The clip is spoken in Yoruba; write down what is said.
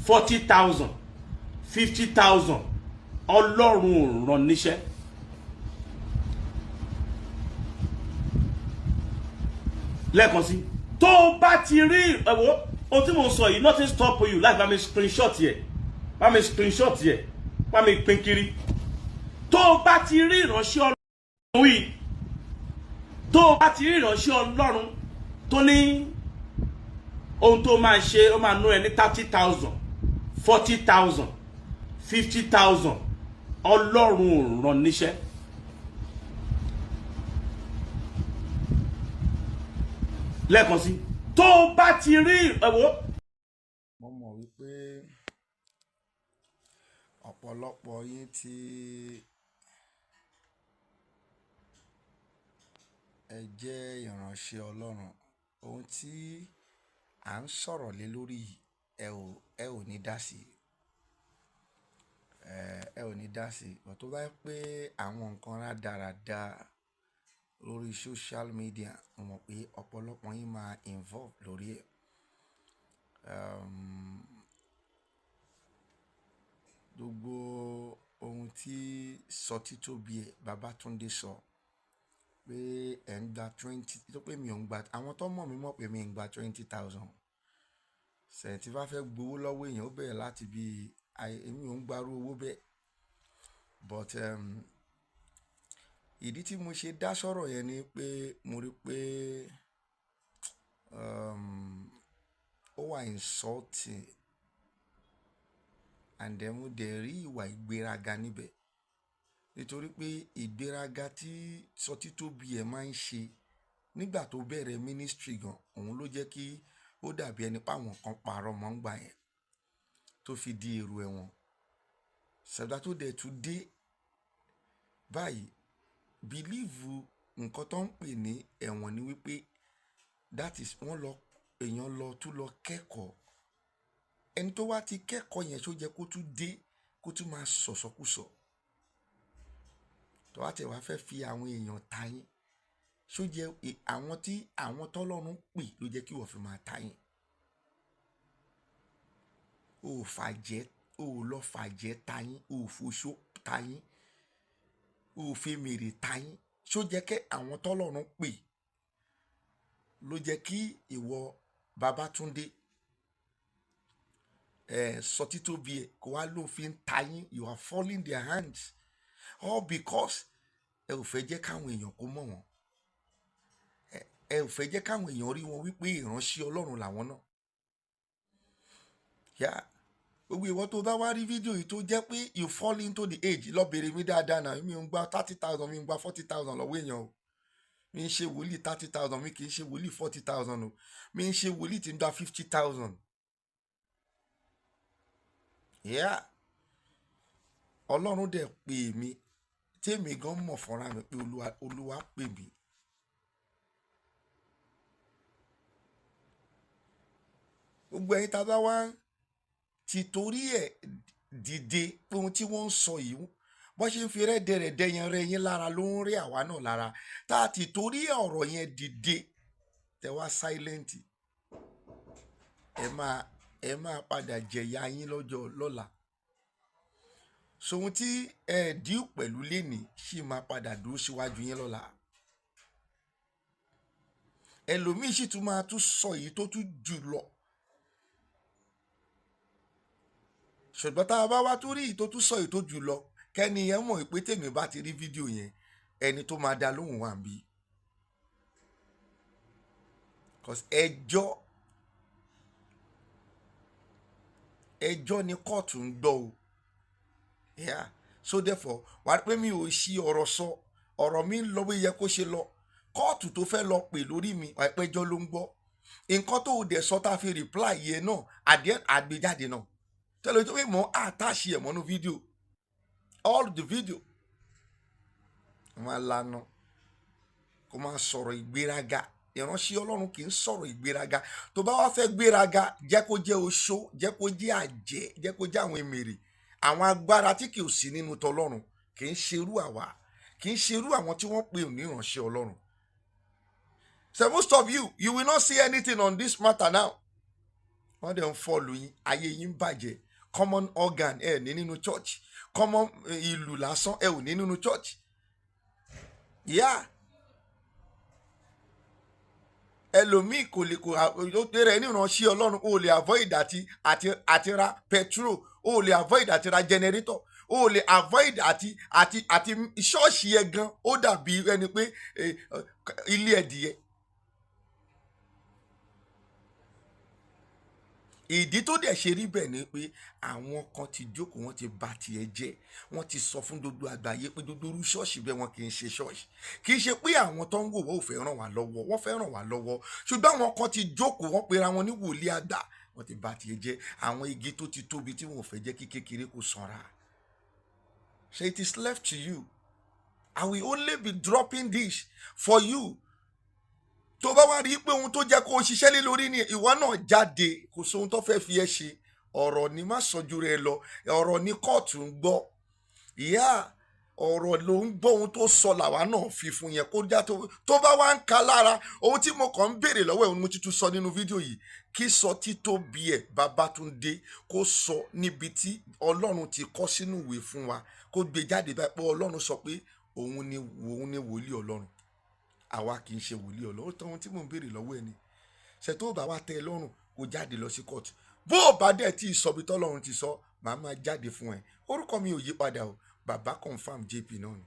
40,000 50,000 Ọlọ́run ò rán níṣẹ́. Lẹ́ẹ̀kan sí, tó bá ti rí ẹ̀wọ̀ ohun tí mo sọ yìí, nothing stop you láti bá mi screenshot yẹ, bá mi screenshot yẹ, bá mi pín kiri. Tó bá ti rí ìránṣẹ́ Ọlọ́run wí, tó bá ti rí ìránṣẹ́ Ọlọ́run tó ní ohun tó máa ṣe, ó máa ná ẹ ní 30,000 40,000 50,000 Ọlọ́run ò rán níṣẹ́. Lẹ́ẹ̀kan sí, tó bá ti rí ẹ̀wọ̀. Mo mọ̀ wípé ọ̀pọ̀lọpọ̀ yín tí ẹ jẹ́ ìránṣẹ́ Ọlọ́run, ohun tí à ń sọ̀rọ̀ lé lórí ẹ ò ní dá sí, ẹ ò ní dá sí. Tó bá pé àwọn nǹkan rádaràda lórí social media, mo mọ̀ pé ọ̀pọ̀lọpọ̀ yín máa involve lórí ẹ̀. Gbogbo ohun tí Sọtítóbi ẹ̀ Babátúndé sọ pé ẹ̀ ń gba 20, tó pé mi ò ń gba, àwọn tó mọ̀ mí mọ̀ pé mi ń gba 20,000. Ṣé tí bá fẹ́ gbowó lọ́wọ́ èèyàn ó bẹ̀rẹ̀ láti bí èmi ò ń gbarú owó bẹ́ẹ̀. But ìdí tí mo ṣe dá sọ̀rọ̀ yẹn ni pé mo rí pé ó wà insulting, and then mo dẹ̀ rí ìwà ìgbéraga níbẹ̀. Nítorí pé ìgbéraga tí Sọtítóbi ẹ̀ máa ń ṣe nígbà tó bẹ̀rẹ̀ ministry gan, òun ló jẹ́ kí ó dàbí ẹni pé àwọn kan parọ́ mọ́ ń gbà yẹn tó fi di èrò ẹ̀wọ̀n. Ṣẹ̀dá tó dẹ̀ tún dé báyìí, bìlíìfù nǹkan tó ń pè ní ẹ̀wọ̀n ni wípé that is èèyàn lọ tún lọ kẹ́kọ̀ọ́. Ẹni tó wá ti kẹ́kọ̀ọ́ yẹn ṣó jẹ́ kó tún dé kó tún máa sọ̀sọ̀kúsọ̀. Tó wá tẹ̀ wá fẹ́ fi àwọn èèyàn ta yín, ṣó jẹ́ àwọn tọ́lọ́run pè ló jẹ́ kí wọ́n fi máa ta yín. O lọ fàjẹ́ ta yín, o fòṣó ta yín, o fẹ́ mèrè ta yín. Ṣó jẹ́ kí àwọn tọ́lọ́run pè ló jẹ́ kí ìwọ Babátúndé Sọtítóbi ẹ̀ kó wá ló fi ń ta yín. You are falling their hands, all because ẹ ò fẹ́ jẹ́ káwọn èèyàn kó mọ̀ wọ́n. Ẹ ò fẹ́ jẹ́ káwọn èèyàn rí wọn wípé ìránṣẹ́ Ọlọ́run làwọn náà. Gbogbo ìwọ tó bá wá rí fídíò yìí tó jẹ́ pé you fall into the age, lọ bèrè mi dáadáa náà. Mi ò ń gba 30,000, mi ń gba 40,000 lọ́wọ́ èèyàn o. Mi ń ṣe wòlíì 30,000, mi kì í ṣe wòlíì 40,000 o. Mi ń ṣe wòlíì tí ń gba 50,000. Ọlọ́run dẹ̀ pè mí, tèmi gan mọ̀ fúnra mi pé Olúwa pè mí. Gbogbo ẹ̀yin tá bá wá ti torí ẹ̀ dìde pé ohun tí wọ́n ń sọ yìí bọ́n ṣe ń fi rẹ́dẹ̀rẹ̀dẹ̀ yẹn rẹ́ yín lára ló ń rí àwa náà lára. Tá a ti torí ọ̀rọ̀ yẹn dìde tẹ wá sáílẹ́ǹtì, ẹ máa padà jẹ̀yà yín lọ́la. So ohun tí ẹ díù pẹ̀lú lénìí sì máa padà dúró síwájú yín lọ́la. Ẹlòmíì sì tún máa tún sọ èyí tó tún jù lọ. Ṣùgbọ́n tá a bá wá tó rí èyí tó tún sọ èyí tó jù lọ, kẹ́ni yẹn mọ̀ pé tèmi bá ti rí fídíò yẹn, ẹni tó máa dá lóhùn wà bí. Because ẹjọ́ ni kóòtù ń gbọ́ o. So therefore wà pé mi ò ṣí ọ̀rọ̀ sọ, ọ̀rọ̀ mi ń lọ bó yẹ kó ṣe lọ. Kóòtù tó fẹ́ lọ pè lórí mi, wà pé ẹjọ́ ló ń gbọ́. Nǹkan tó dẹ̀ sọ tá a fi reply yẹn náà àgbéjáde náà. Tẹ́lẹ̀ tó pé mọ́ àtàṣì ẹ̀ mọ́nú fídíò, all the video. Máa lana kó máa sọ̀rọ̀ ìgbéraga. Ìránṣẹ́ Ọlọ́run kì í sọ̀rọ̀ ìgbéraga. Tó bá wá fẹ́ gbéraga, jẹ́ kó jẹ́ oṣó, jẹ́ kó jẹ́ àjẹ́, jẹ́ kó jẹ́ àwọn èmèrè. Àwọn agbára tí kì í sí nínú tọlọ́run kì í ṣerú àwa, kì í ṣerú àwọn tí wọ́n pè ní ìránṣẹ́ Ọlọ́run. So most of you will not see anything on this matter now. wọ́n dẹ̀ ń fọ́ọ̀lù yín ayé yín bàjẹ́ common organ ẹ̀ ní nínú church common ìlú lásán ẹ̀ ò ní nínú church yeah ẹlòmíì kò lè kó rẹ̀ ní ìránṣẹ́ ọlọ́run o lè avoid àti ra petrol o lè avoid àti ra generator o lè avoid àti ṣọ́ọ̀ṣì yẹn gan ó dàbí ẹni pé ilé ẹ̀dìyẹ. ìdí tó dẹ̀ ṣe rí bẹ́ẹ̀ ni pé àwọn kan ti jókòó wọ́n ti bà tiẹ̀ jẹ́ wọ́n ti sọ fún gbogbo àgbáyé pé gbogbo irú ṣọ́ọ̀ṣì bẹ́ẹ̀ wọn kì í ṣe ṣọ́ọ̀ṣì kì í ṣe pé àwọn tó ń wò wọ́n ò fẹ́ ràn wá lọ́wọ́ wọ́n fẹ́ ràn wá lọ́wọ́ ṣùgbọ́n àwọn kan ti jókòó wọ́n pera wọn ní wòlíì àgbà wọ́n ti bà tiẹ̀ jẹ́ àwọn igi tó ti tóbi tí wọn ò fẹ́ jẹ́ kí kékeré kó sanra. So it is left to you. I will only be dropping this for you. Tó bá wá rí pé ohun tó jẹ́ kó o ṣiṣẹ́ lé lórí ni ìwọ náà jáde kò sóhun tó fẹ́ fi ẹ́ ṣe ọ̀rọ̀ ni má sọjú rẹ lọ ọ̀rọ̀ ni kóòtù ń gbọ́ ìyá ọ̀rọ̀ ló ń gbọ́ ohun tó sọ làwa náà fi fún yẹn kó já tó bá wá ń ka lára ohun tí mo kàn ń béèrè lọ́wọ́ ẹ̀ mo ti tún sọ nínú fídíò yìí kí sọ títóbi ẹ̀ Babátúndé kó sọ níbi tí Ọlọ́run ti kọ sínú ìwé fún wa kó gbé jáde báyìí pé Ọlọ́run sọ pé òun ni wòlíì Ọlọ́run àwa kì í ṣe wòlíì Ọlọ́run tó ohun tí mò ń béèrè lọ́wọ́ ẹ̀ ni ṣe tó bá wá tẹ́ ẹ lọ́rùn kó jáde lọ sí kóòtù bó o bá dẹ̀ tí ì sọ bí tọ́lọ́run ti sọ màá máa jáde fún ẹ orúkọ mi ò yí padà o bàbá confam JP náà ni.